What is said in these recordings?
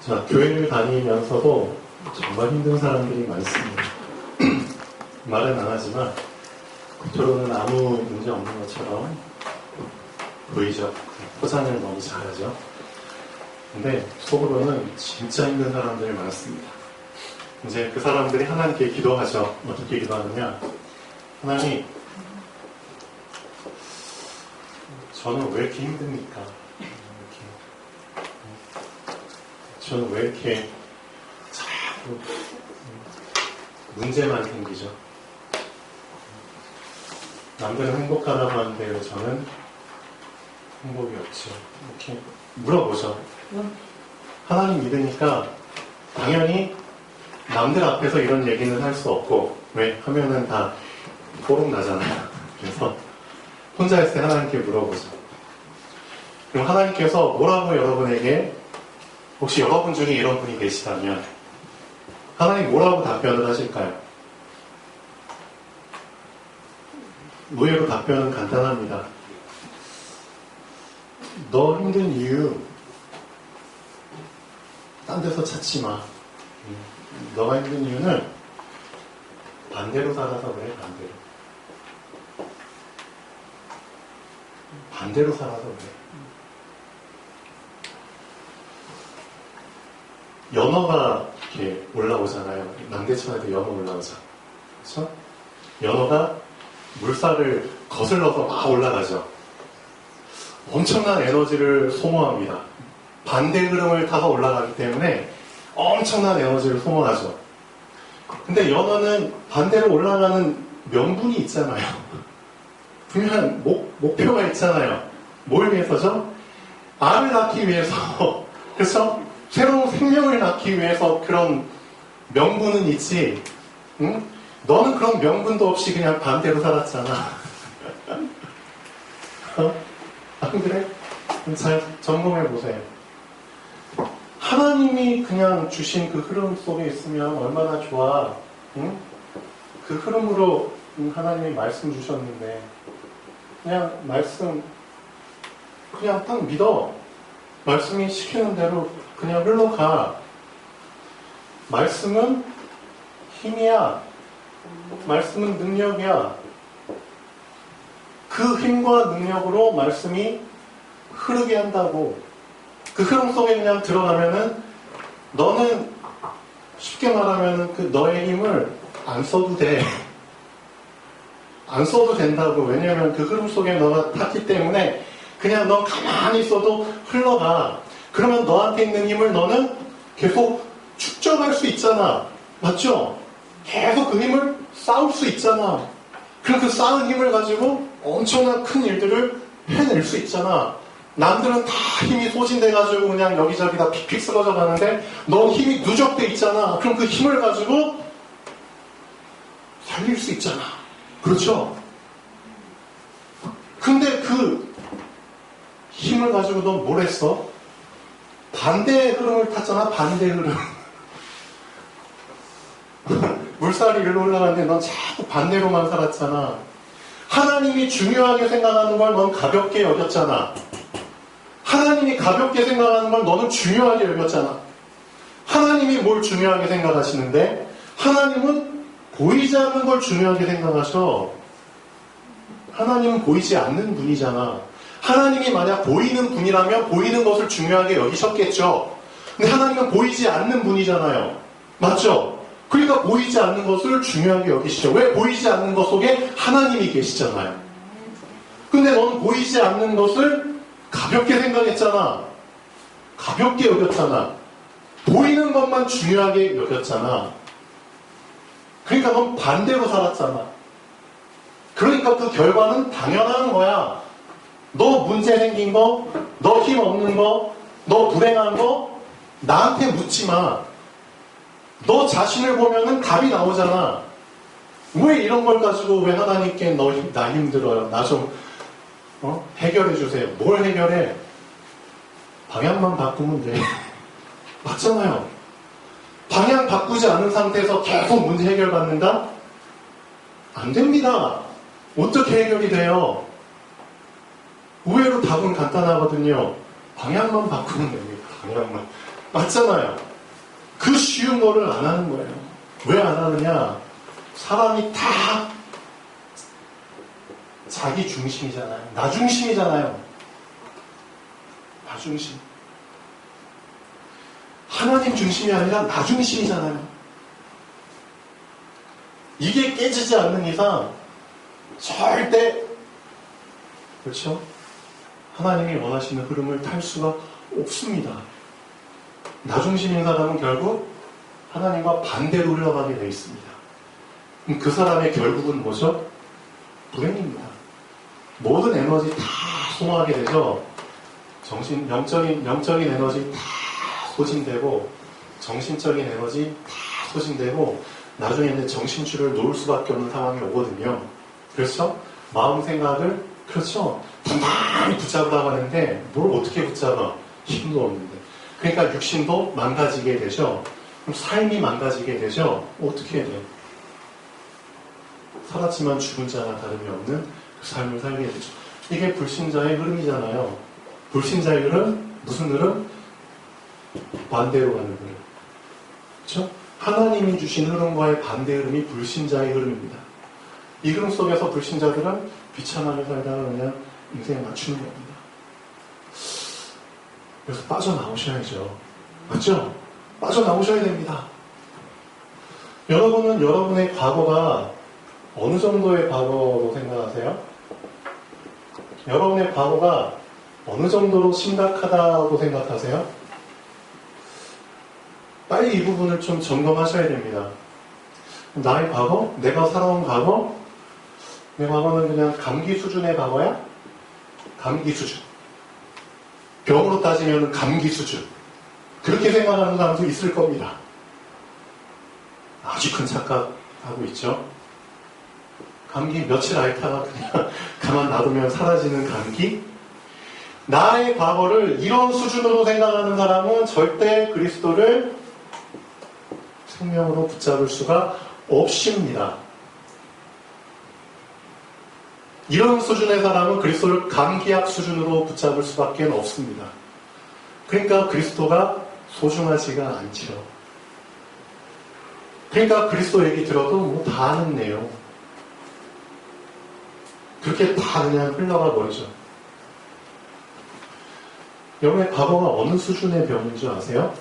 자, 교회를 다니면서도 정말 힘든 사람들이 많습니다. 말은 안 하지만 겉으로는 아무 문제 없는 것처럼 보이죠. 포장을 너무 잘하죠. 근데 속으로는 진짜 힘든 사람들이 많습니다. 이제 그 사람들이 하나님께 기도하죠. 어떻게 기도하느냐? 하나님, 저는 왜 이렇게 힘듭니까? 저는 왜 이렇게 자꾸 문제만 생기죠? 남들은 행복하다고 하는데 왜 저는 행복이 없죠? 이렇게 물어보죠. 하나님 믿으니까 당연히 남들 앞에서 이런 얘기는 할 수 없고, 왜? 하면은 다 뽀록 나잖아요. 그래서 혼자 있을 때 하나님께 물어보죠. 그럼 하나님께서 뭐라고 여러분에게, 혹시 여러분 중에 이런 분이 계시다면 하나님 뭐라고 답변을 하실까요? 의외로 답변은 간단합니다. 너 힘든 이유 딴 데서 찾지 마. 너가 힘든 이유는 반대로 살아서 그래. 반대로 살아서 그래. 연어가 이렇게 올라오잖아요. 남대천에도 연어 올라오죠. 그렇죠? 연어가 물살을 거슬러서 막 올라가죠. 엄청난 에너지를 소모합니다. 반대 흐름을 타서 올라가기 때문에 엄청난 에너지를 소모하죠. 근데 연어는 반대로 올라가는 명분이 있잖아요. 분명한 목표가 있잖아요. 뭘 위해서죠? 알을 낳기 위해서. 그래서 새로운 생명을 낳기 위해서 그런 명분은 있지. 응? 너는 그런 명분도 없이 그냥 반대로 살았잖아. 안 그래? 잘 점검해보세요. 하나님이 그냥 주신 그 흐름 속에 있으면 얼마나 좋아. 응? 그 흐름으로 하나님이 말씀 주셨는데 그냥 말씀 그냥 딱 믿어. 말씀이 시키는 대로 그냥 흘러가. 말씀은 힘이야. 말씀은 능력이야. 그 힘과 능력으로 말씀이 흐르게 한다고. 그 흐름 속에 그냥 들어가면은 너는 쉽게 말하면은 그 너의 힘을 안 써도 돼. 안 써도 된다고. 왜냐면 그 흐름 속에 너가 탔기 때문에 그냥 너 가만히 있어도 흘러가. 그러면 너한테 있는 힘을 너는 계속 축적할 수 있잖아. 맞죠? 계속 그 힘을 쌓을 수 있잖아. 그럼 그 쌓은 힘을 가지고 엄청난 큰 일들을 해낼 수 있잖아. 남들은 다 힘이 소진돼가지고 그냥 여기저기 다 픽픽 쓰러져 가는데 넌 힘이 누적돼 있잖아. 그럼 그 힘을 가지고 살릴 수 있잖아. 그렇죠? 근데 그 힘을 가지고 넌 뭘 했어? 반대 흐름을 탔잖아. 반대 흐름. 물살이 일로 올라가는데 넌 자꾸 반대로만 살았잖아. 하나님이 중요하게 생각하는 걸 넌 가볍게 여겼잖아. 하나님이 가볍게 생각하는 걸 너는 중요하게 여겼잖아. 하나님이 뭘 중요하게 생각하시는데 하나님은 보이지 않는 걸 중요하게 생각하셔. 하나님은 보이지 않는 분이잖아. 하나님이 만약 보이는 분이라면 보이는 것을 중요하게 여기셨겠죠. 근데 하나님은 보이지 않는 분이잖아요. 맞죠? 그러니까 보이지 않는 것을 중요하게 여기시죠. 왜? 보이지 않는 것 속에 하나님이 계시잖아요. 근데 너는 보이지 않는 것을 가볍게 생각했잖아. 가볍게 여겼잖아. 보이는 것만 중요하게 여겼잖아. 그러니까 넌 반대로 살았잖아. 그러니까 그 결과는 당연한 거야. 너 문제 생긴 거, 너 힘 없는 거, 너 불행한 거 나한테 묻지 마. 너 자신을 보면은 답이 나오잖아. 왜 이런 걸 가지고 왜 하나님께 나 힘들어요. 나 좀 해결해 주세요. 뭘 해결해? 방향만 바꾸면 돼. 맞잖아요. 방향 바꾸지 않은 상태에서 계속 문제 해결받는다? 안 됩니다. 어떻게 해결이 돼요? 의외로 답은 간단하거든요. 방향만 바꾸면 됩니다. 방향만. 맞잖아요. 그 쉬운 거를 안 하는 거예요. 왜 안 하느냐? 사람이 다 자기 중심이잖아요. 나 중심이잖아요. 나 중심. 하나님 중심이 아니라 나 중심이잖아요. 이게 깨지지 않는 이상 절대, 그렇죠? 하나님이 원하시는 흐름을 탈 수가 없습니다. 나 중심인 사람은 결국 하나님과 반대로 흘러가게 되어 있습니다. 그럼 그 사람의 결국은 뭐죠? 불행입니다. 모든 에너지 다 소모하게 되죠. 영적인 에너지 다 소진되고, 정신적인 에너지 다 소진되고, 나중에는 정신줄을 놓을 수밖에 없는 상황이 오거든요. 그렇죠? 마음 생각을, 그렇죠? 단단히 붙잡으라고 하는데, 뭘 어떻게 붙잡아? 힘도 없는데. 그러니까 육신도 망가지게 되죠. 그럼 삶이 망가지게 되죠. 어떻게 해야 돼요? 살았지만 죽은 자나 다름이 없는 그 삶을 살게 되죠. 이게 불신자의 흐름이잖아요. 불신자의 흐름? 무슨 흐름? 반대로 가는 흐름. 그렇죠? 하나님이 주신 흐름과의 반대 흐름이 불신자의 흐름입니다. 이 흐름 속에서 불신자들은 비참하게 살다가 그냥 인생에 맞추는 겁니다. 그래서 빠져나오셔야죠. 맞죠? 빠져나오셔야 됩니다. 여러분은 여러분의 과거가 어느 정도의 과거로 생각하세요? 여러분의 과거가 어느 정도로 심각하다고 생각하세요? 빨리 이 부분을 좀 점검하셔야 됩니다. 나의 과거? 내가 살아온 과거? 내 과거는 그냥 감기 수준의 과거야? 감기 수준. 병으로 따지면 감기 수준. 그렇게 생각하는 사람도 있을 겁니다. 아주 큰 착각하고 있죠. 감기 며칠 앓다가 그냥 가만 놔두면 사라지는 감기? 나의 과거를 이런 수준으로 생각하는 사람은 절대 그리스도를 생명으로 붙잡을 수가 없습니다. 이런 수준의 사람은 그리스도를 감기약 수준으로 붙잡을 수밖에 없습니다. 그러니까 그리스도가 소중하지가 않죠. 그러니까 그리스도 얘기 들어도 뭐 다 아는 내용. 그렇게 다 그냥 흘러가 버리죠. 여러분의 과거가 어느 수준의 병인 줄 아세요?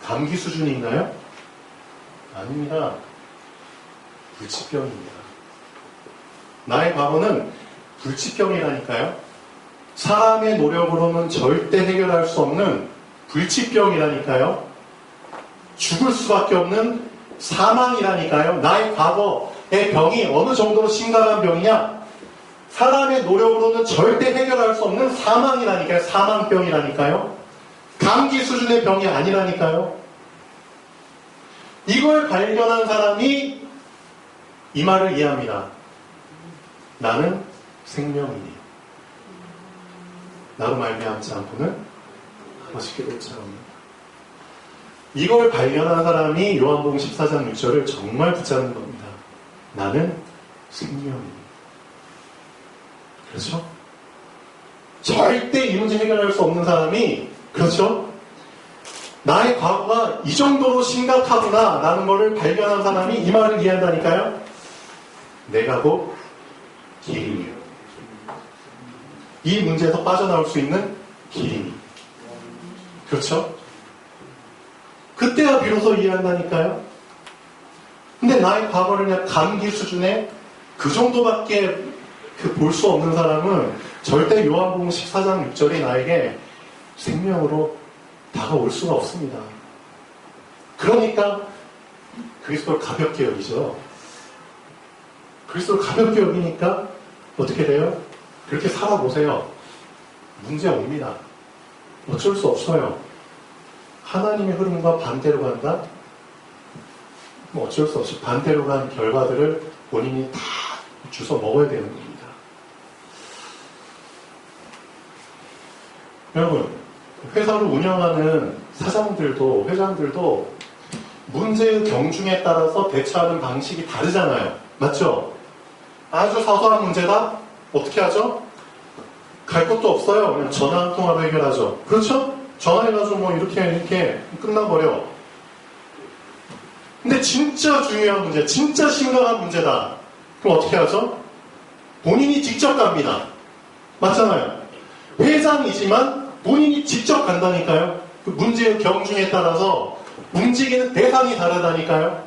감기 수준인가요? 아닙니다. 불치병입니다. 나의 과거는 불치병이라니까요. 사람의 노력으로는 절대 해결할 수 없는 불치병이라니까요. 죽을 수밖에 없는 사망이라니까요. 나의 과거의 병이 어느 정도로 심각한 병이냐? 사람의 노력으로는 절대 해결할 수 없는 사망이라니까요. 사망병이라니까요. 감기 수준의 병이 아니라니까요. 이걸 발견한 사람이 이 말을 이해합니다. 나는 생명이니 나로 말미암지 않고는 아버지께 올 자가 없는. 이걸 발견한 사람이 요한복음 14장 6절을 정말 붙잡는 겁니다. 나는 생명이니. 그렇죠? 절대 이 문제 해결할 수 없는 사람이, 그렇죠? 나의 과거가 이 정도로 심각하구나 라는 것을 발견한 사람이 이 말을 이해한다니까요. 내가 곧 길이니. 이 문제에서 빠져나올 수 있는 길이니. 그렇죠? 그때야 비로소 이해한다니까요. 근데 나의 과거를 그냥 감기 수준의 그 정도밖에 볼 수 없는 사람은 절대 요한복음 14장 6절이 나에게 생명으로 다가올 수가 없습니다. 그러니까 그리스도를 가볍게 여기죠. 그리스도를 가볍게 여기니까 어떻게 돼요? 그렇게 살아보세요. 문제 옵니다. 어쩔 수 없어요. 하나님의 흐름과 반대로 간다? 뭐 어쩔 수 없이 반대로 간 결과들을 본인이 다 주워 먹어야 되는 겁니다. 여러분, 회사를 운영하는 사장들도, 회장들도 문제의 경중에 따라서 대처하는 방식이 다르잖아요. 맞죠? 아주 사소한 문제다? 어떻게 하죠? 갈 것도 없어요. 그냥 전화 한 통화로 해결하죠. 그렇죠? 전화해가지고 뭐 이렇게 끝나버려. 근데 진짜 중요한 문제, 진짜 심각한 문제다. 그럼 어떻게 하죠? 본인이 직접 갑니다. 맞잖아요. 회장이지만 본인이 직접 간다니까요. 그 문제의 경중에 따라서 움직이는 대상이 다르다니까요.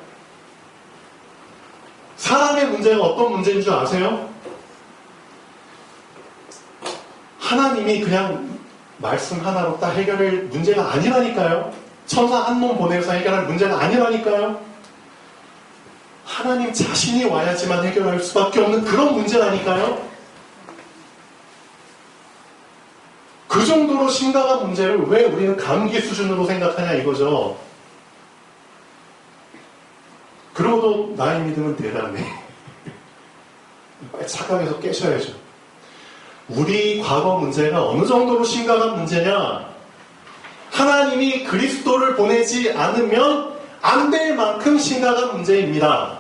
사람의 문제가 어떤 문제인 줄 아세요? 하나님이 그냥 말씀 하나로 딱 해결할 문제가 아니라니까요. 천사 한 놈 보내서 해결할 문제가 아니라니까요. 하나님 자신이 와야지만 해결할 수밖에 없는 그런 문제라니까요. 그 정도로 심각한 문제를 왜 우리는 감기 수준으로 생각하냐 이거죠. 그러고도 나의 믿음은 대단해. 빨리 착각해서 깨셔야죠. 우리 과거 문제가 어느 정도로 심각한 문제냐? 하나님이 그리스도를 보내지 않으면 안 될 만큼 심각한 문제입니다.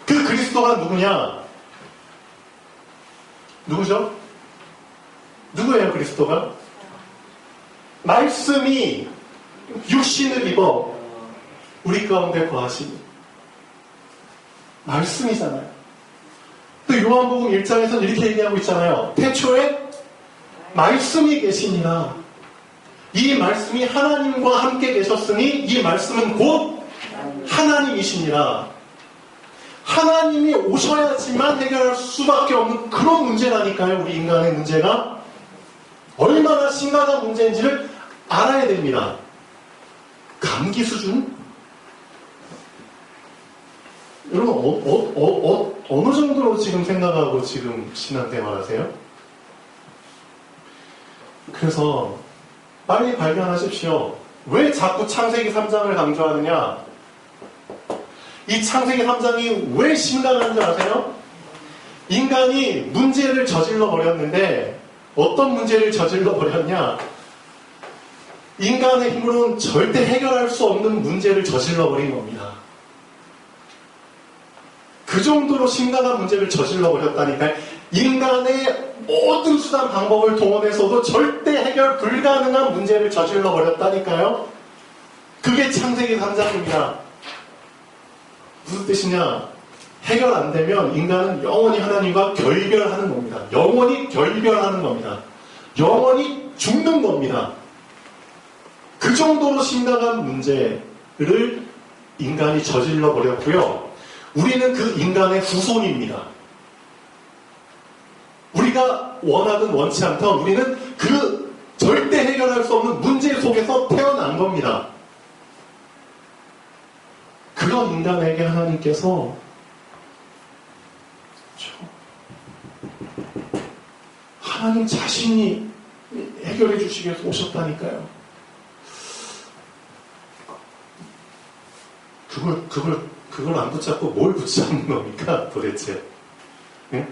그 그리스도가 누구냐? 누구죠? 누구예요, 그리스도가? 말씀이 육신을 입어 우리 가운데 거하시니. 말씀이잖아요. 또 요한복음 1장에서는 이렇게 얘기하고 있잖아요. 태초에 말씀이 계시니라. 이 말씀이 하나님과 함께 계셨으니 이 말씀은 곧 하나님이시니라. 하나님이 오셔야지만 해결할 수밖에 없는 그런 문제라니까요. 우리 인간의 문제가 얼마나 심각한 문제인지를 알아야 됩니다. 감기 수준? 여러분 어느 정도로 지금 생각하고 지금 신앙생활 하세요? 그래서 빨리 발견하십시오. 왜 자꾸 창세기 3장을 강조하느냐? 이 창세기 3장이 왜 심각한 줄 아세요? 인간이 문제를 저질러 버렸는데 어떤 문제를 저질러 버렸냐? 인간의 힘으로는 절대 해결할 수 없는 문제를 저질러 버린 겁니다. 그 정도로 심각한 문제를 저질러 버렸다니까요. 인간의 모든 수단 방법을 동원해서도 절대 해결 불가능한 문제를 저질러 버렸다니까요. 그게 창세기 3장입니다. 무슨 뜻이냐? 해결 안 되면 인간은 영원히 하나님과 결별하는 겁니다. 영원히 결별하는 겁니다. 영원히 죽는 겁니다. 그 정도로 심각한 문제를 인간이 저질러 버렸고요. 우리는 그 인간의 후손입니다. 우리가 원하든 원치 않든 우리는 그 절대 해결할 수 없는 문제 속에서 태어난 겁니다. 그런 인간에게 하나님께서 하나님 자신이 해결해 주시기 위해서 오셨다니까요. 그걸 안 붙잡고 뭘 붙잡는 겁니까, 도대체? 네?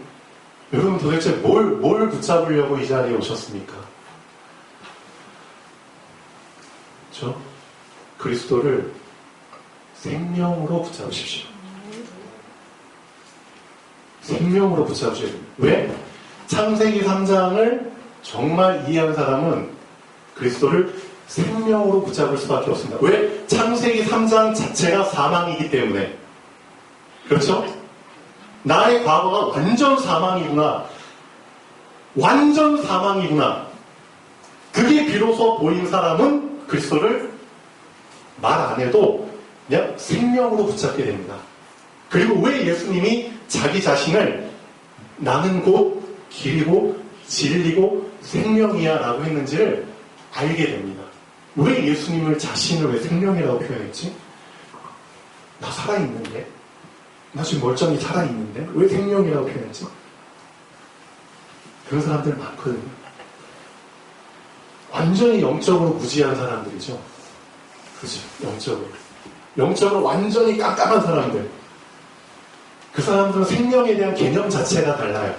여러분 도대체 뭘 붙잡으려고 이 자리에 오셨습니까? 그렇죠? 그리스도를 생명으로 붙잡으십시오. 생명으로 붙잡으셔야 됩니다. 왜? 창세기 3장을 정말 이해한 사람은 그리스도를 생명으로 붙잡을 수밖에 없습니다. 왜? 창세기 3장 자체가 사망이기 때문에. 그렇죠? 나의 과거가 완전 사망이구나. 완전 사망이구나. 그게 비로소 보인 사람은 그리스도를 말 안 해도 그냥 생명으로 붙잡게 됩니다. 그리고 왜 예수님이 자기 자신을 나는 곧 길이고 진리고 생명이야 라고 했는지를 알게 됩니다. 왜 예수님을 자신을 왜 생명이라고 표현했지? 나 살아있는데? 나 지금 멀쩡히 살아있는데? 왜 생명이라고 표현했지? 그런 사람들 많거든요. 완전히 영적으로 무지한 사람들이죠. 그죠? 영적으로 완전히 깜깜한 사람들. 그 사람들은 생명에 대한 개념 자체가 달라요.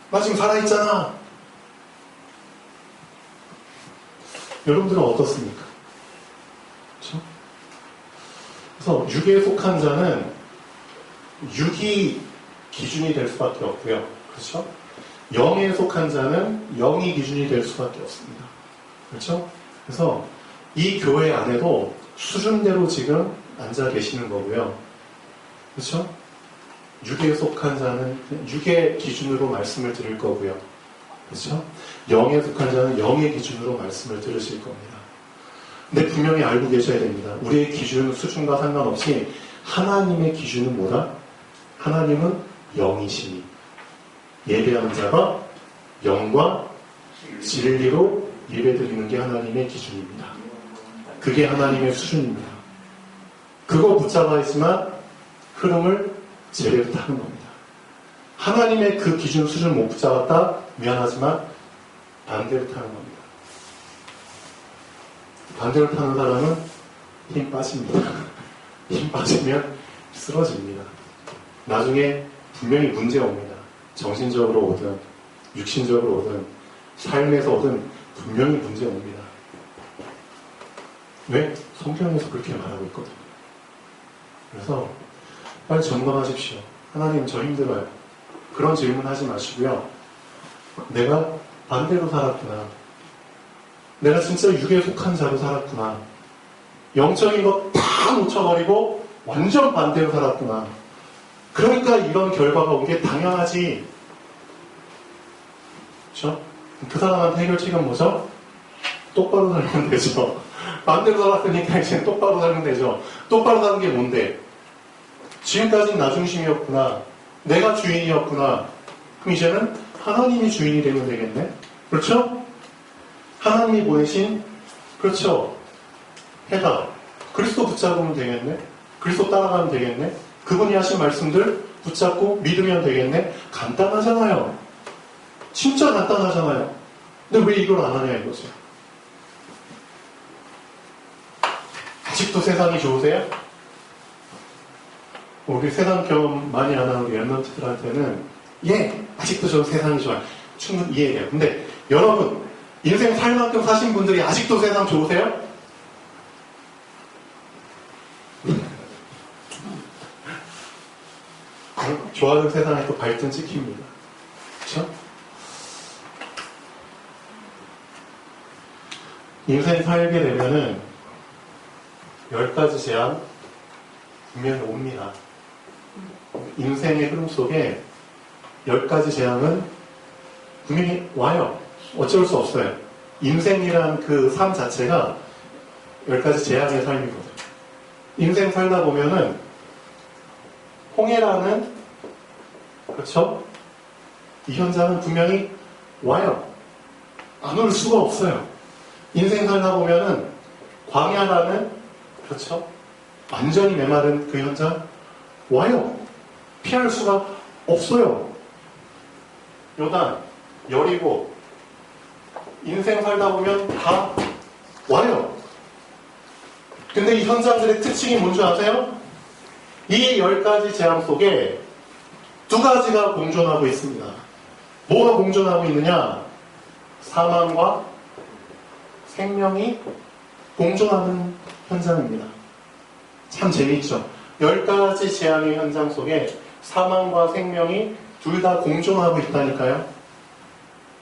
나 지금 살아있잖아. 여러분들은 어떻습니까? 그렇죠? 그래서 육에 속한 자는 육이 기준이 될 수밖에 없고요. 그렇죠? 영에 속한 자는 영이 기준이 될 수밖에 없습니다. 그렇죠? 그래서 이 교회 안에도 수준대로 지금 앉아 계시는 거고요. 그렇죠? 육에 속한 자는 육의 기준으로 말씀을 드릴 거고요. 그렇죠? 영에 속한 자는 영의 기준으로 말씀을 들으실 겁니다. 근데 분명히 알고 계셔야 됩니다. 우리의 기준, 수준과 상관없이 하나님의 기준은 뭐다? 하나님은 영이시니 예배하는 자가 영과 진리로 예배드리는 게 하나님의 기준입니다. 그게 하나님의 수준입니다. 그거 붙잡아 있지만 흐름을 제대로 타는 겁니다. 하나님의 그 기준 수준을 못 붙잡았다? 미안하지만 반대로 타는 겁니다. 반대로 타는 사람은 힘 빠집니다. 힘 빠지면 쓰러집니다. 나중에 분명히 문제 옵니다. 정신적으로 오든 육신적으로 오든 삶에서 오든 분명히 문제 옵니다. 왜? 성경에서 그렇게 말하고 있거든요. 그래서 빨리 점검하십시오. 하나님 저 힘들어요. 그런 질문 하지 마시고요. 내가 반대로 살았구나. 내가 진짜 육에 속한 자로 살았구나. 영적인 거 다 놓쳐버리고 완전 반대로 살았구나. 그러니까 이런 결과가 온 게 당연하지. 그렇죠? 그 사람한테 해결책은 뭐죠? 똑바로 살면 되죠. 반대로 살았으니까 이제 똑바로 살면 되죠. 똑바로 사는 게 뭔데? 지금까지는 나 중심이었구나. 내가 주인이었구나. 그럼 이제는 하나님이 주인이 되면 되겠네? 그렇죠? 하나님이 보내신, 그렇죠? 해답. 그리스도 붙잡으면 되겠네? 그리스도 따라가면 되겠네? 그분이 하신 말씀들 붙잡고 믿으면 되겠네? 간단하잖아요. 진짜 간단하잖아요. 근데 왜 이걸 안 하냐 이거죠. 아직도 세상이 좋으세요? 우리 세상 경험 많이 안 하는 우리 랩런트들한테는 아직도 저 세상이 좋아요. 충분히 이해해요. 근데 여러분 인생 살 만큼 사신 분들이 아직도 세상 좋으세요? 좋아하는 세상에 또 발등 찍힙니다. 그렇죠? 인생 살게 되면은 10가지 재앙 분명히 옵니다. 인생의 흐름 속에 10가지 재앙은 분명히 와요. 어쩔 수 없어요. 인생이란 그 삶 자체가 10가지 재앙의 삶이거든요. 인생 살다 보면은 홍해라는, 그렇죠? 이 현장은 분명히 와요. 안 올 수가 없어요. 인생 살다 보면은 광야라는, 그렇죠? 완전히 메마른 그 현장 와요. 피할 수가 없어요. 요단, 여리고, 인생 살다 보면 다 와요. 근데 이 현장들의 특징이 뭔지 아세요? 이 10가지 재앙 속에 2가지가 공존하고 있습니다. 뭐가 공존하고 있느냐? 사망과 생명이 공존하는 현장입니다. 참 재미있죠? 10가지 재앙의 현장 속에 사망과 생명이 둘 다 공존하고 있다니까요.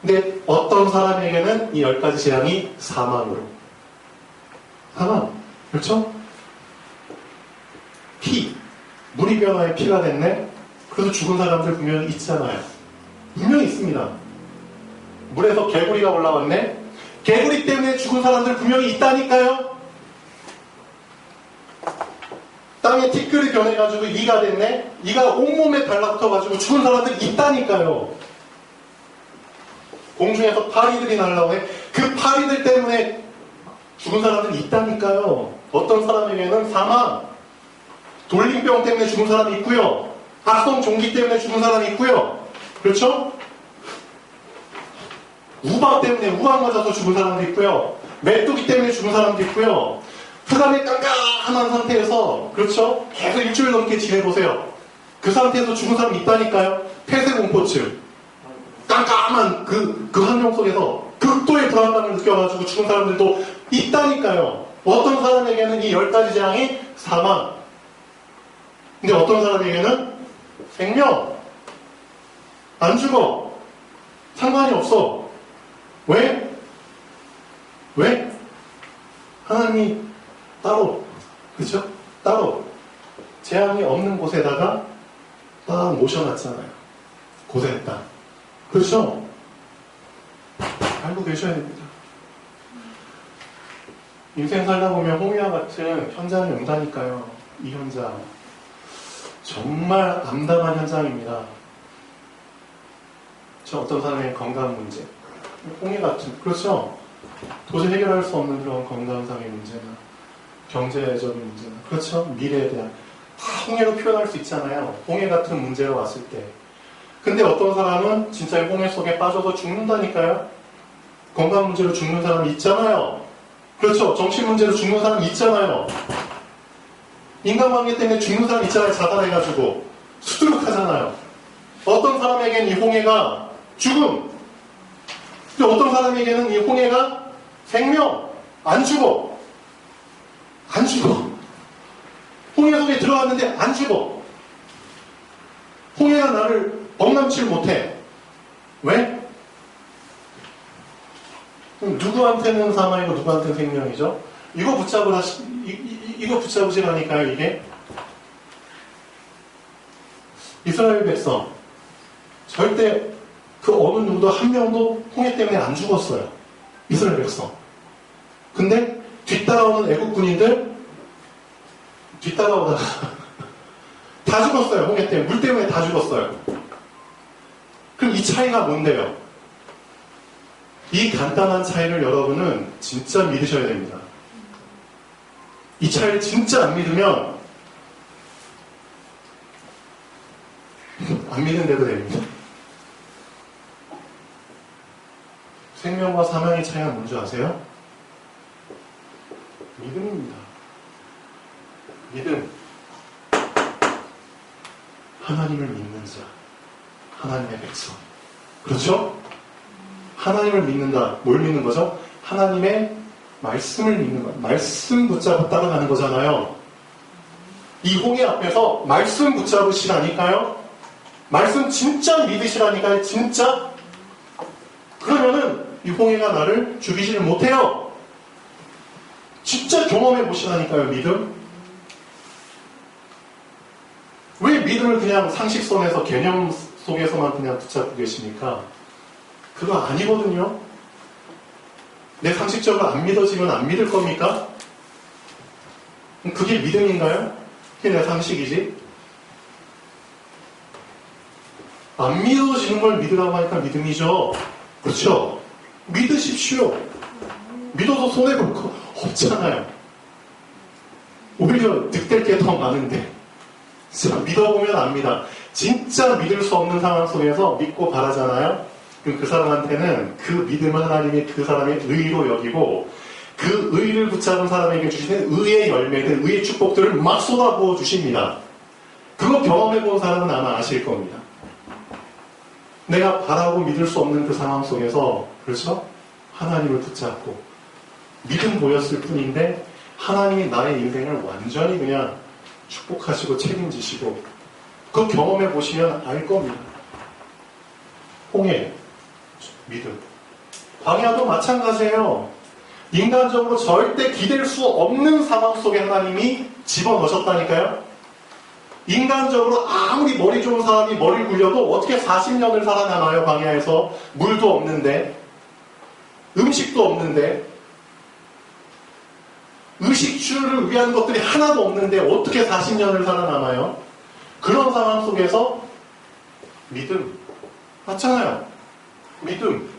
근데 어떤 사람에게는 이 10가지 재앙이 사망으로. 사망. 그렇죠? 피. 물이 변화에 피가 됐네? 그래도 죽은 사람들 분명히 있잖아요. 분명히 있습니다. 물에서 개구리가 올라왔네? 개구리 때문에 죽은 사람들 분명히 있다니까요? 땅에 티끌이 변해가지고 이가 됐네? 이가 온몸에 달라붙어가지고 죽은 사람들 있다니까요. 공중에서 파리들이 날라오네? 그 파리들 때문에 죽은 사람들이 있다니까요. 어떤 사람에게는 사망, 돌림병 때문에 죽은 사람이 있고요. 악성 종기 때문에 죽은 사람이 있고요. 그렇죠? 우박 때문에 우박 맞아서 죽은 사람도 있고요. 메뚜기 때문에 죽은 사람도 있고요. 흑암에 깜깜한 상태에서, 그렇죠? 계속 일주일 넘게 지내보세요. 그 상태에서 죽은 사람이 있다니까요. 폐쇄공포증. 깜깜한 그 환경 속에서 극도의 불안감을 느껴가지고 죽은 사람들도 있다니까요. 어떤 사람에게는 이 10가지 재앙이 사망. 근데 어떤 사람에게는 생명. 안 죽어. 상관이 없어. 왜? 왜? 하나님이 따로, 그죠? 따로 재앙이 없는 곳에다가 딱 모셔놨잖아요. 고생했다. 그렇죠? 알고 계셔야 됩니다. 인생 살다 보면 홍해와 같은 현장이 온다니까요. 이 현장. 정말 암담한 현장입니다. 저 어떤 사람의 건강 문제. 홍해 같은, 그렇죠? 도저히 해결할 수 없는 그런 건강상의 문제나 경제적인 문제나, 그렇죠? 미래에 대한 다 홍해로 표현할 수 있잖아요. 홍해 같은 문제가 왔을 때. 근데 어떤 사람은 진짜 홍해 속에 빠져서 죽는다니까요. 건강 문제로 죽는 사람이 있잖아요. 그렇죠? 정신 문제로 죽는 사람이 있잖아요. 인간관계 때문에 죽는 사람 있잖아요. 자살해가지고 수두룩하잖아요. 어떤 사람에게는 이 홍해가 죽음, 근데 어떤 사람에게는 이 홍해가 생명. 안 죽어. 안 죽어. 홍해 속에 들어갔는데 안 죽어. 홍해가 나를 범람치를 못해. 왜? 그럼 누구한테는 사망이고 누구한테는 생명이죠? 이거 이거 붙잡으시라니까요, 이게. 이스라엘 백성. 절대 그 어느 누구도 한 명도 홍해 때문에 안 죽었어요. 이스라엘 백성. 근데 뒤따라오는 애국 군인들 뒤따라오다가 다 죽었어요. 홍해 때문에. 물 때문에 다 죽었어요. 그럼 이 차이가 뭔데요? 이 간단한 차이를 여러분은 진짜 믿으셔야 됩니다. 이 차이를 진짜 안 믿으면 안 믿는 대로 됩니다. 생명과 사망의 차이가 뭔지 아세요? 믿음입니다. 믿음. 하나님을 믿는 자. 하나님의 백성. 그렇죠? 하나님을 믿는다. 뭘 믿는 거죠? 하나님의 말씀을 믿는 거예요. 말씀 붙잡고 따라가는 거잖아요. 이 홍해 앞에서 말씀 붙잡으시라니까요. 말씀 진짜 믿으시라니까요. 진짜. 그러면은 이 홍해가 나를 죽이지를 못해요. 진짜 경험해 보시라니까요. 믿음. 왜 믿음을 그냥 상식선에서 개념 속에서만 그냥 붙잡고 계십니까? 그거 아니거든요. 내 상식적으로 안 믿어지면 안 믿을 겁니까? 그게 믿음인가요? 그게 내 상식이지? 안 믿어지는 걸 믿으라고 하니까 믿음이죠. 그렇죠? 믿으십시오. 믿어서 손해볼 거 없잖아요. 오히려 득될 게 더 많은데. 믿어보면 압니다. 진짜 믿을 수 없는 상황 속에서 믿고 바라잖아요. 그럼 그 사람한테는 그 믿음을 하나님이 그 사람의 의로 여기고 그 의를 붙잡은 사람에게 주시는 의의 열매들, 의의 축복들을 막 쏟아부어 주십니다. 그거 경험해본 사람은 아마 아실 겁니다. 내가 바라고 믿을 수 없는 그 상황 속에서, 그렇죠? 하나님을 붙잡고 믿음 보였을 뿐인데 하나님이 나의 인생을 완전히 그냥 축복하시고 책임지시고 그거 경험해 보시면 알 겁니다. 홍해, 믿음. 광야도 마찬가지예요. 인간적으로 절대 기댈 수 없는 상황 속에 하나님이 집어넣으셨다니까요. 인간적으로 아무리 머리 좋은 사람이 머리를 굴려도 어떻게 40년을 살아남아요, 광야에서. 물도 없는데, 음식도 없는데, 의식주를 위한 것들이 하나도 없는데 어떻게 40년을 살아남아요? 그런 상황 속에서 믿음. 맞잖아요. 믿음.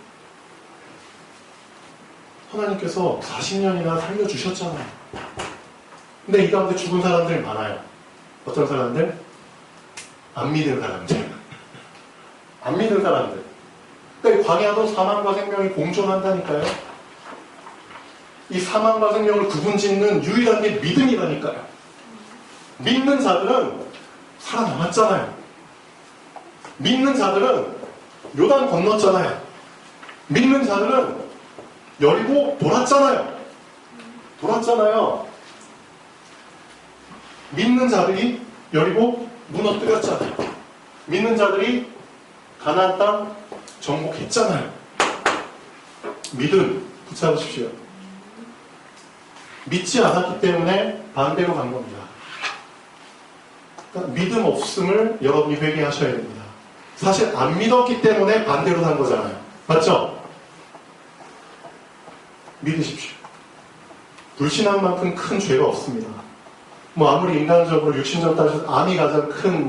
하나님께서 40년이나 살려주셨잖아요. 근데 이 가운데 죽은 사람들 많아요. 어떤 사람들? 안 믿는 사람들. 안 믿는 사람들. 근데 광야도 사망과 생명이 공존한다니까요. 이 사망과 생명을 구분짓는 유일한 게 믿음이라니까요. 믿는 자들은 살아남았잖아요. 믿는 자들은 요단 건넜잖아요. 믿는 자들은 여리고 돌았잖아요. 돌았잖아요. 믿는 자들이 여리고 무너뜨렸잖아요. 믿는 자들이 가나안 땅 정복했잖아요. 믿음 붙잡으십시오. 믿지 않았기 때문에 반대로 간 겁니다. 그러니까 믿음 없음을 여러분이 회개하셔야 됩니다. 사실 안 믿었기 때문에 반대로 산 거잖아요. 맞죠? 믿으십시오. 불신앙만큼 큰 죄가 없습니다. 뭐 아무리 인간적으로 육신적 따져서 암이 가장 큰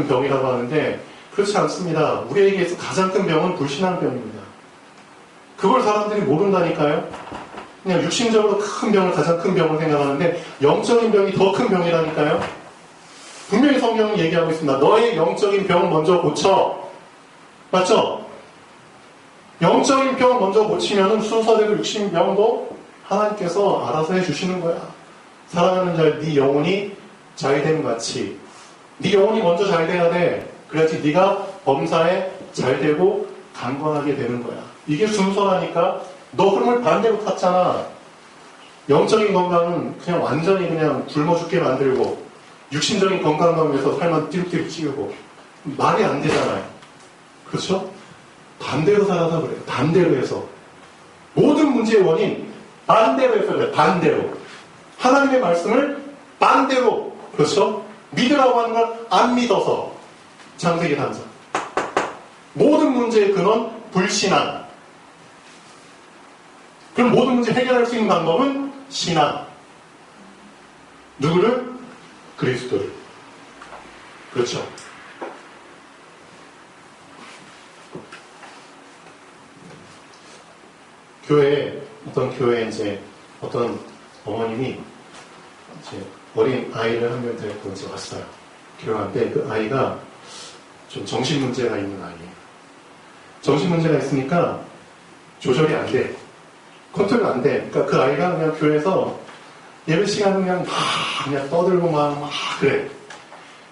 병이라고 하는데 그렇지 않습니다. 우리에게서 가장 큰 병은 불신앙병입니다. 그걸 사람들이 모른다니까요. 그냥 육신적으로 큰 병을 가장 큰 병으로 생각하는데 영적인 병이 더 큰 병이라니까요. 분명히 성경은 얘기하고 있습니다. 너의 영적인 병 먼저 고쳐. 맞죠? 영적인 병 먼저 고치면은 순서대로 육신 병도 하나님께서 알아서 해주시는 거야. 사랑하는 자, 네 영혼이 잘됨 같이. 네 영혼이 먼저 잘 돼야 돼. 그래야지 네가 범사에 잘 되고 강건하게 되는 거야. 이게 순서라니까. 너 흐름을 반대로 탔잖아. 영적인 건강은 그냥 완전히 그냥 굶어 죽게 만들고 육신적인 건강만 위해서 살만 띠룩띠룩 찌우고 말이 안 되잖아요. 그렇죠? 반대로 살아서 그래요. 반대로 해서. 모든 문제의 원인 반대로 해서 그래요. 반대로. 하나님의 말씀을 반대로. 그렇죠? 믿으라고 하는 걸 안 믿어서. 창세기 3장. 모든 문제의 근원 불신앙. 그럼 모든 문제 해결할 수 있는 방법은 신앙. 누구를? 그리스도를. 그렇죠. 어떤 교회에 이제 어떤 어머님이 이제 어린 아이를 한 명 데리고 이제 왔어요. 교회한테 그 아이가 좀 정신 문제가 있는 아이예요. 정신 문제가 있으니까 조절이 안 돼. 컨트롤 안 돼. 그러니까 그 아이가 그냥 교회에서 예배 시간은 그냥 떠들고 막 그래.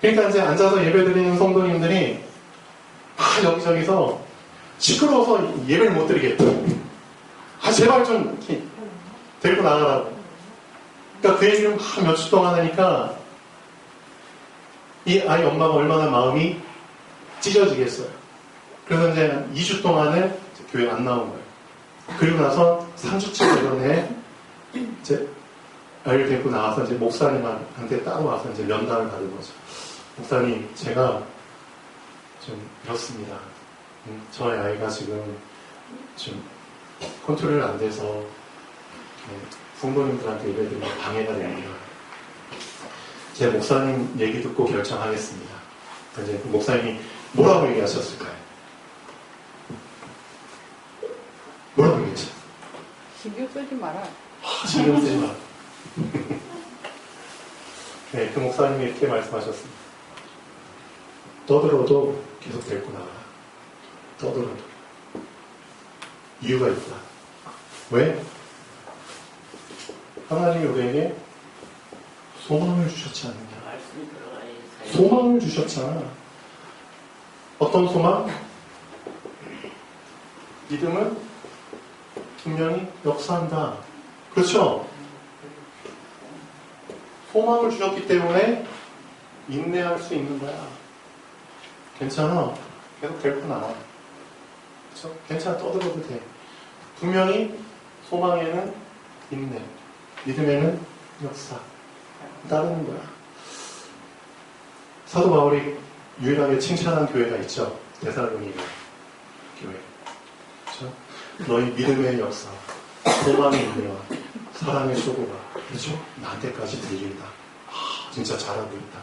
그러니까 이제 앉아서 예배 드리는 성도님들이 여기저기서 시끄러워서 예배를 못 드리겠다. 제발 좀 데리고 나가라고. 그러니까 그 얘기를 몇 주 동안 하니까 이 아이 엄마가 얼마나 마음이 찢어지겠어요. 그래서 이제 2주 동안을 교회 안 나온 거예요. 그리고 나서 3주째 전에 이제 아이를 데리고 나와서 이제 목사님한테 따로 와서 이제 면담을 받은 거죠. 목사님, 제가 좀 이렇습니다. 저희 아이가 지금 좀 컨트롤이 안 돼서 성도님들한테 예배드리면 방해가 됩니다. 제 목사님 얘기 듣고 결정하겠습니다. 이제 그 목사님이 뭐라고 얘기하셨을까요? 뭐라고 얘기했죠? 신경 쓰지 마라. 신경 쓰지 마라. 네, 그 목사님이 이렇게 말씀하셨습니다. 떠들어도 계속 데리고 나가라. 떠들어도. 이유가 있다. 왜? 하나님이 우리에게 소망을 주셨지 않느냐. 소망을 주셨잖아. 어떤 소망? 믿음은 분명히 역사한다. 그렇죠? 소망을 주셨기 때문에 인내할 수 있는 거야. 괜찮아. 계속 데리고 나와. 그렇죠? 괜찮아. 떠들어도 돼. 분명히 소망에는 인내, 믿음에는 역사. 따르는 거야. 사도 바울이 유일하게 칭찬한 교회가 있죠. 데살로니가 교회. 그렇죠? 너희 믿음의 역사, 소망의 인내와 사랑의 소고가, 그렇죠? 나한테까지 들린다. 진짜 잘하고 있다.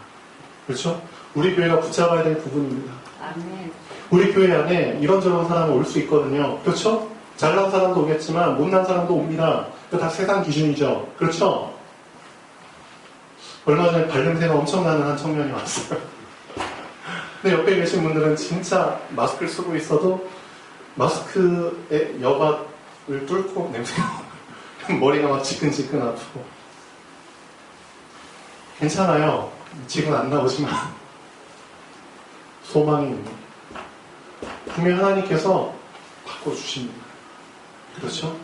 그렇죠? 우리 교회가 붙잡아야 될 부분입니다. 아멘. 우리 교회 안에 이런저런 사람이 올 수 있거든요. 그렇죠? 잘난 사람도 오겠지만 못난 사람도 옵니다. 그 다 세상 기준이죠. 그렇죠? 얼마 전에 발냄새가 엄청 나는 한 청년이 왔어요. 근데 옆에 계신 분들은 진짜 마스크를 쓰고 있어도 마스크의 여과를 뚫고 냄새가 머리가 막 지끈지끈 아프고. 괜찮아요. 지금 안 나오지만 소망이 있는. 분명히 하나님께서 바꿔주십니다. 그렇죠?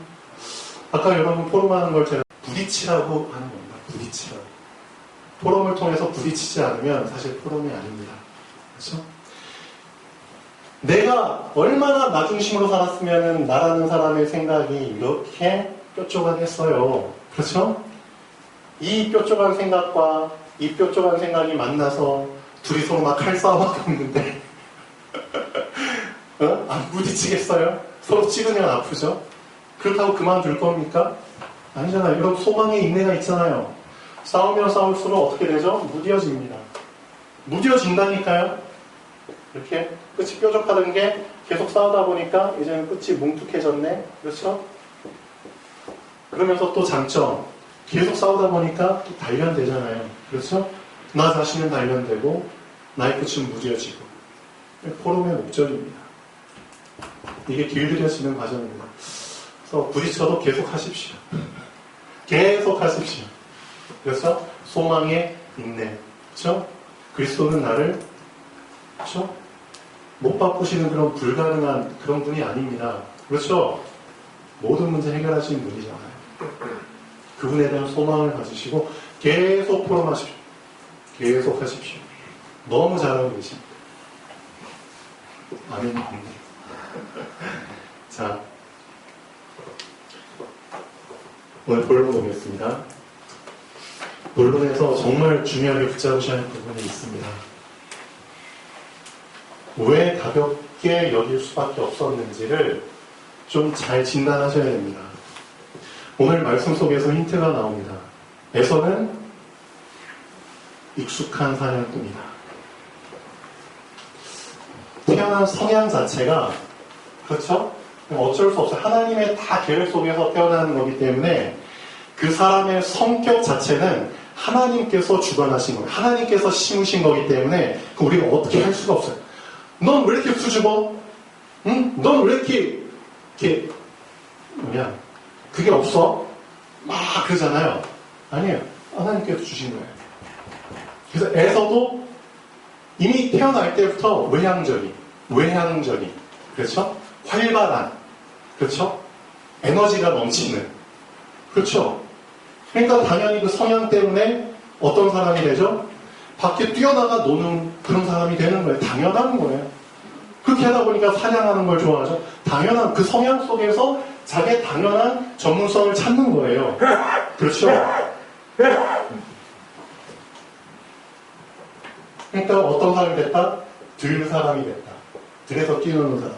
아까 여러분 포럼하는 걸 제가 부딪히라고 하는 겁니다. 부딪히라고. 포럼을 통해서 부딪히지 않으면 사실 포럼이 아닙니다. 그렇죠? 내가 얼마나 나 중심으로 살았으면 나라는 사람의 생각이 이렇게 뾰족하겠어요. 그렇죠? 이 뾰족한 생각과 이 뾰족한 생각이 만나서 둘이 서로 막 칼싸움하고 있는데 안 부딪히겠어요? 서로 찌르면 아프죠? 그렇다고 그만둘 겁니까? 아니잖아요. 이런 소망의 인내가 있잖아요. 싸우면 싸울수록 어떻게 되죠? 무뎌집니다. 무뎌진다니까요. 이렇게 끝이 뾰족하던 게 계속 싸우다 보니까 이제는 끝이 뭉툭해졌네. 그렇죠? 그러면서 또 장점, 계속 싸우다 보니까 또 단련되잖아요. 그렇죠? 나 자신은 단련되고 나의 끝은 무뎌지고. 포럼의 목적입니다. 이게 길들여지는 과정입니다. 그래서 부딪혀도 계속 하십시오. 계속 하십시오. 그래서 소망의 인내. 그렇죠? 그리스도는 나를 그렇죠? 못 바꾸시는 그런 불가능한 그런 분이 아닙니다. 그렇죠? 모든 문제 해결하시는 분이잖아요. 그분에 대한 소망을 가지시고 계속 포럼하십시오. 계속 하십시오. 너무 잘하고 계십니다. 아멘. 자, 오늘 본론 보겠습니다. 본론에서 정말 중요하게 붙잡으셔야 할 부분이 있습니다. 왜 가볍게 여길 수밖에 없었는지를 좀 잘 진단하셔야 됩니다. 오늘 말씀 속에서 힌트가 나옵니다. 에서는 익숙한 사냥꾼이다. 태어난 성향 자체가 그렇죠? 어쩔 수 없어요. 하나님의 다 계획 속에서 태어나는 거기 때문에 그 사람의 성격 자체는 하나님께서 주관하신 거예요. 하나님께서 심으신 거기 때문에 우리가 어떻게 할 수가 없어요. 넌 왜 이렇게 수줍어? 응? 넌 왜 이렇게 그게 없어? 막 그러잖아요. 아니에요. 하나님께서 주신 거예요. 그래서 에서도 이미 태어날 때부터 외향적인, 그렇죠? 활발한, 그렇죠? 에너지가 넘치는, 그렇죠? 그러니까 당연히 그 성향 때문에 어떤 사람이 되죠? 밖에 뛰어나가 노는 그런 사람이 되는 거예요. 당연한 거예요. 그렇게 하다 보니까 사냥하는 걸 좋아하죠. 당연한 그 성향 속에서 자기의 당연한 전문성을 찾는 거예요. 그렇죠? 그러니까 어떤 사람이 됐다? 들 사람이 됐다. 들에서 뛰노는 사람.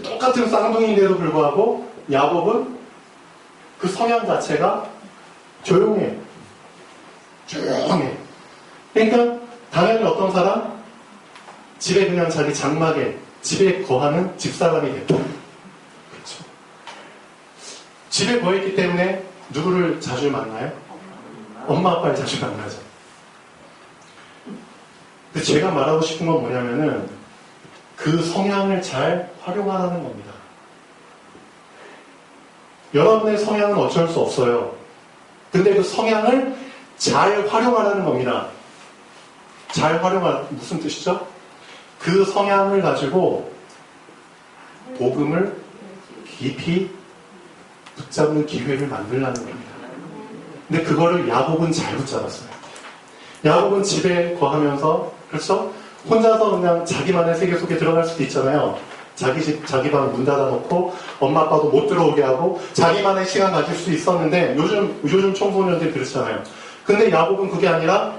똑같은 쌍둥이인데도 불구하고 야곱은 그 성향 자체가 조용해. 그러니까 당연히 어떤 사람? 집에 그냥 자기 장막에 집에 거하는 집사람이 됐다. 그렇죠. 집에 거했기 때문에 누구를 자주 만나요? 엄마 아빠를 자주 만나죠. 근데 제가 말하고 싶은 건 뭐냐면은 그 성향을 잘 활용하라는 겁니다. 여러분의 성향은 어쩔 수 없어요. 근데 그 성향을 잘 활용하라는 겁니다. 잘 활용할 무슨 뜻이죠? 그 성향을 가지고 복음을 깊이 붙잡는 기회를 만들라는 겁니다. 근데 그거를 야곱은 잘 붙잡았어요. 야곱은 집에 거하면서 그렇죠? 혼자서 그냥 자기만의 세계 속에 들어갈 수도 있잖아요. 자기 집, 자기 방 문 닫아놓고 엄마 아빠도 못 들어오게 하고 자기만의 시간 가질 수 있었는데 요즘 청소년들이 그렇잖아요. 근데 야곱은 그게 아니라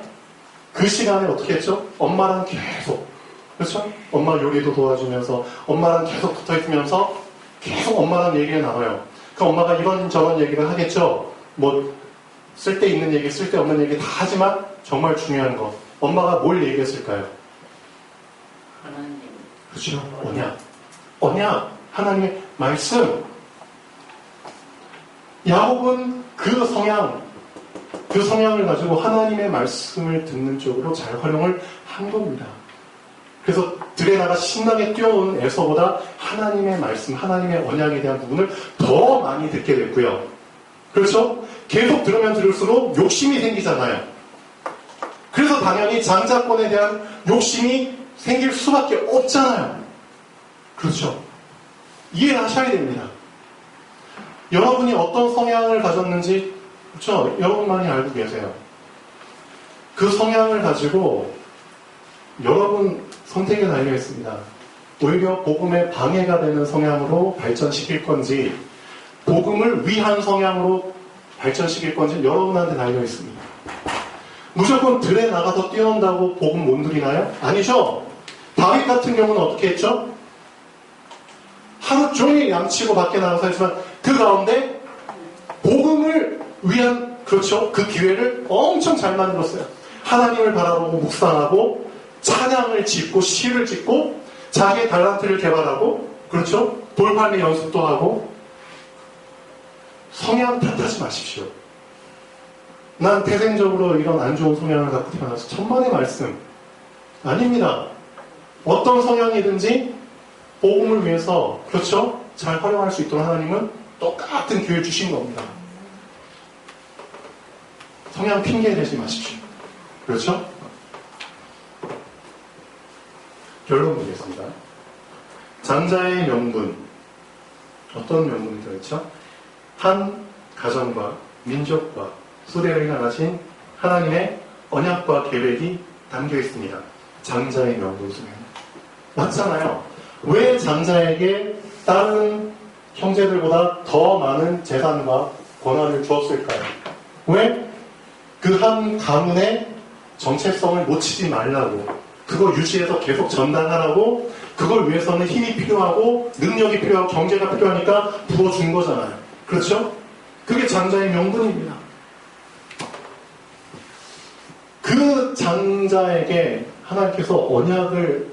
그 시간에 어떻게 했죠? 엄마랑 계속 그렇죠? 엄마 요리도 도와주면서 엄마랑 계속 붙어있으면서 계속 엄마랑 얘기를 나눠요. 그 엄마가 이런저런 얘기를 하겠죠? 뭐 쓸데있는 얘기, 쓸데없는 얘기 다 하지만 정말 중요한 거 엄마가 뭘 얘기했을까요? 하나님. 그렇죠? 언약, 하나님의 말씀. 야곱은 그 성향을 가지고 하나님의 말씀을 듣는 쪽으로 잘 활용을 한 겁니다. 그래서 들에 나가 신나게 뛰어오는 에서보다 하나님의 말씀, 하나님의 언약에 대한 부분을 더 많이 듣게 됐고요. 그렇죠? 계속 들으면 들을수록 욕심이 생기잖아요. 그래서 당연히 장자권에 대한 욕심이 생길 수밖에 없잖아요. 그렇죠? 이해를 하셔야 됩니다. 여러분이 어떤 성향을 가졌는지 그렇죠? 여러분만이 알고 계세요. 그 성향을 가지고 여러분 선택에 달려 있습니다. 오히려 복음에 방해가 되는 성향으로 발전시킬 건지, 복음을 위한 성향으로 발전시킬 건지 여러분한테 달려 있습니다. 무조건 들에 나가서 뛰어온다고 복음 못 누리나요? 아니죠. 다윗 같은 경우는 어떻게 했죠? 하루 종일 양치고 밖에 나가서 했지만 그 가운데 복음을 위한, 그렇죠, 그 기회를 엄청 잘 만들었어요. 하나님을 바라보고 묵상하고 찬양을 짓고 시를 짓고 자기의 달란트를 개발하고, 그렇죠, 돌판의 연습도 하고. 성향 탓하지 마십시오. 난 태생적으로 이런 안 좋은 성향을 갖고 태어나서 천만의 말씀. 아닙니다. 어떤 성향이든지 복음을 위해서, 그렇죠, 잘 활용할 수 있도록 하나님은 똑같은 기회를 주신 겁니다. 성향 핑계 대지 마십시오. 그렇죠? 결론 보겠습니다. 장자의 명분. 어떤 명분이 들어있죠? 한 가정과 민족과 수레를 향하신 하나님의 언약과 계획이 담겨 있습니다. 장자의 명분 속에. 맞잖아요. 왜 장자에게 다른 형제들보다 더 많은 재산과 권한을 주었을까요? 왜? 그 한 가문의 정체성을 놓치지 말라고, 그거 유지해서 계속 전달하라고, 그걸 위해서는 힘이 필요하고 능력이 필요하고 경제가 필요하니까 부어준 거잖아요. 그렇죠? 그게 장자의 명분입니다. 그 장자에게 하나님께서 언약을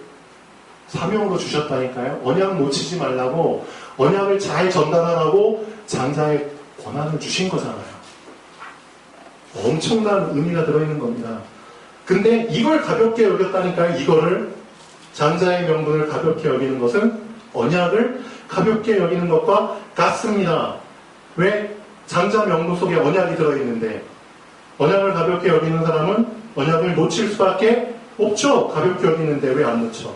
사명으로 주셨다니까요. 언약 놓치지 말라고, 언약을 잘 전달하라고 장자의 권한을 주신 거잖아요. 엄청난 의미가 들어있는 겁니다. 근데 이걸 가볍게 여겼다니까요. 이거를, 장자의 명분을 가볍게 여기는 것은 언약을 가볍게 여기는 것과 같습니다. 왜? 장자 명분 속에 언약이 들어있는데, 언약을 가볍게 여기는 사람은 언약을 놓칠 수밖에 없죠. 가볍게 여기는데 왜 안 놓쳐?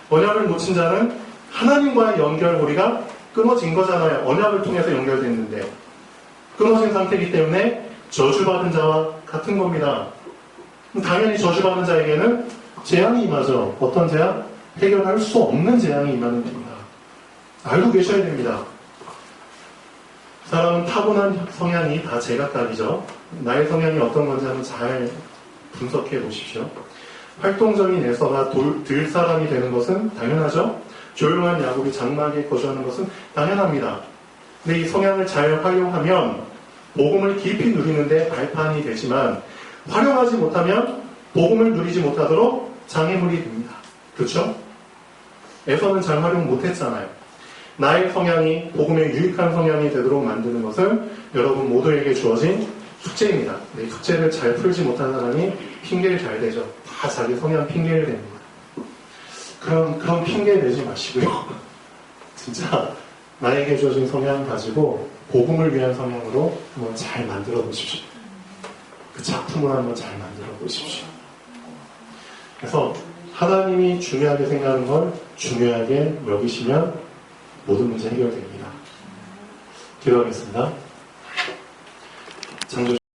언약을 놓친 자는 하나님과의 연결고리가 끊어진 거잖아요. 언약을 통해서 연결됐는데 끊어진 상태이기 때문에 저주받은 자와 같은 겁니다. 당연히 저주받은 자에게는 재앙이 임하죠. 어떤 재앙? 해결할 수 없는 재앙이 임하는 겁니다. 알고 계셔야 됩니다. 사람은 타고난 성향이 다 제각각이죠. 나의 성향이 어떤 건지 한번 잘 분석해 보십시오. 활동적인 에서가 들 사람이 되는 것은 당연하죠. 조용한 야곱이 장막에 거주하는 것은 당연합니다. 근데 이 성향을 잘 활용하면 복음을 깊이 누리는데 발판이 되지만, 활용하지 못하면 복음을 누리지 못하도록 장애물이 됩니다. 그렇죠? 에서는 잘 활용 못했잖아요. 나의 성향이 복음의 유익한 성향이 되도록 만드는 것은 여러분 모두에게 주어진 숙제입니다. 이 숙제를 잘 풀지 못한 사람이 핑계를 잘 대죠. 다 자기 성향 핑계를 댑니다. 그런 핑계 내지 마시고요. 진짜 나에게 주어진 성향 가지고 복음을 위한 성향으로 한번 잘 만들어 보십시오. 그 작품을 한번 잘 만들어 보십시오. 그래서 하나님이 중요하게 생각하는 걸 중요하게 여기시면 모든 문제 해결됩니다. 기도하겠습니다. 창조